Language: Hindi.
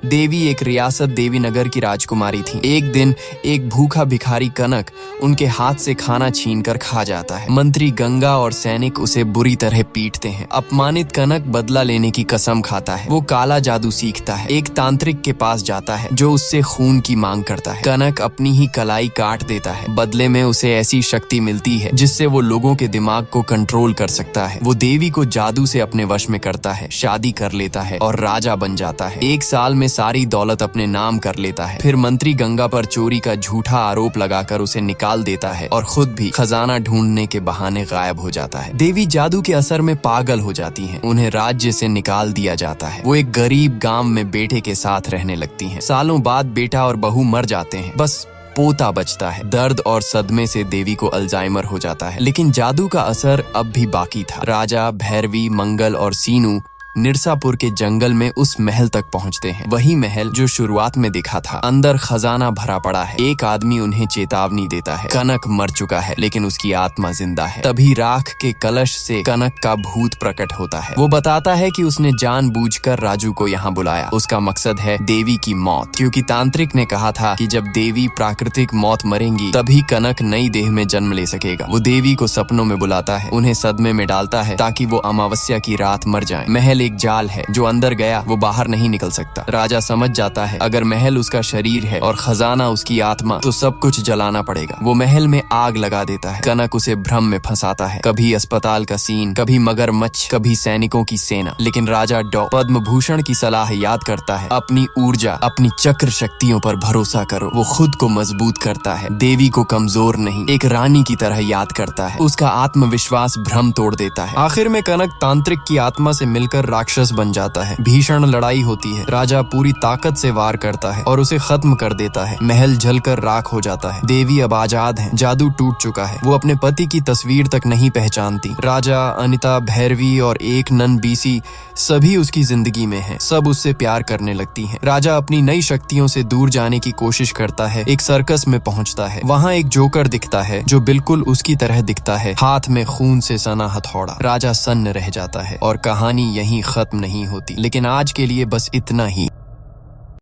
देवी एक रियासत देवीनगर की राजकुमारी थी। एक दिन एक भूखा भिखारी कनक उनके हाथ से खाना छीनकर खा जाता है। मंत्री गंगा और सैनिक उसे बुरी तरह पीटते हैं। अपमानित कनक बदला लेने की कसम खाता है। वो काला जादू सीखता है। एक तांत्रिक के पास जाता है जो उससे खून की मांग करता है। कनक अपनी ही कलाई काट देता है। बदले में उसे ऐसी शक्ति मिलती है जिससे वो लोगों के दिमाग को कंट्रोल कर सकता है। वो देवी को जादू से अपने वश में करता है, शादी कर लेता है और राजा बन जाता है। 1 साल में सारी दौलत अपने नाम कर लेता है। फिर मंत्री गंगा पर चोरी का झूठा आरोप लगाकर उसे निकाल देता है और खुद भी खजाना ढूंढने के बहाने गायब हो जाता है। देवी जादू के असर में पागल हो जाती हैं। उन्हें राज्य से निकाल दिया जाता है। वो एक गरीब गांव में बेटे के साथ रहने लगती हैं। सालों बाद बेटा और बहू मर जाते हैं। बस पोता बचता है। दर्द और सदमे से देवी को अल्जाइमर हो जाता है, लेकिन जादू का असर अब भी बाकी था। राजा, भैरवी, मंगल और सीनू निरसापुर के जंगल में उस महल तक पहुंचते हैं। वही महल जो शुरुआत में दिखा था। अंदर खजाना भरा पड़ा है। एक आदमी उन्हें चेतावनी देता है। कनक मर चुका है लेकिन उसकी आत्मा जिंदा है। तभी राख के कलश से कनक का भूत प्रकट होता है। वो बताता है कि उसने जानबूझकर राजू को यहाँ बुलाया। उसका मकसद है देवी की मौत, क्योंकि तांत्रिक ने कहा था कि जब देवी प्राकृतिक मौत मरेंगी तभी कनक नई देह में जन्म ले सकेगा। वो देवी को सपनों में बुलाता है, उन्हें सदमे में डालता है ताकि वो अमावस्या की रात मर जाए। महल एक जाल है, जो अंदर गया वो बाहर नहीं निकल सकता। राजा समझ जाता है अगर महल उसका शरीर है और खजाना उसकी आत्मा तो सब कुछ जलाना पड़ेगा। वो महल में आग लगा देता है। कनक उसे भ्रम में फंसाता है। कभी अस्पताल का सीन, कभी मगरमच्छ, कभी सैनिकों की सेना। लेकिन राजा डॉ पद्म भूषण की सलाह याद करता है। अपनी ऊर्जा, अपनी चक्र शक्तियों पर भरोसा करो। वो खुद को मजबूत करता है, देवी को कमजोर नहीं, एक रानी की तरह याद करता है। उसका आत्मविश्वास भ्रम तोड़ देता है। आखिर में कनक तांत्रिक की आत्मा से मिलकर राक्षस बन जाता है। भीषण लड़ाई होती है। राजा पूरी ताकत से वार करता है और उसे खत्म कर देता है। महल जलकर राख हो जाता है। देवी अब आजाद है। जादू टूट चुका है। वो अपने पति की तस्वीर तक नहीं पहचानती। राजा, अनिता, भैरवी और एक नन बीसी सभी उसकी जिंदगी में हैं। सब उससे प्यार करने लगती हैं। राजा अपनी नई शक्तियों से दूर जाने की कोशिश करता है। एक सर्कस में पहुंचता है। वहाँ एक जोकर दिखता है जो बिल्कुल उसकी तरह दिखता है, हाथ में खून से सना हथौड़ा। राजा सन्न रह जाता है और कहानी यहीं खत्म नहीं होती। लेकिन आज के लिए बस इतना ही।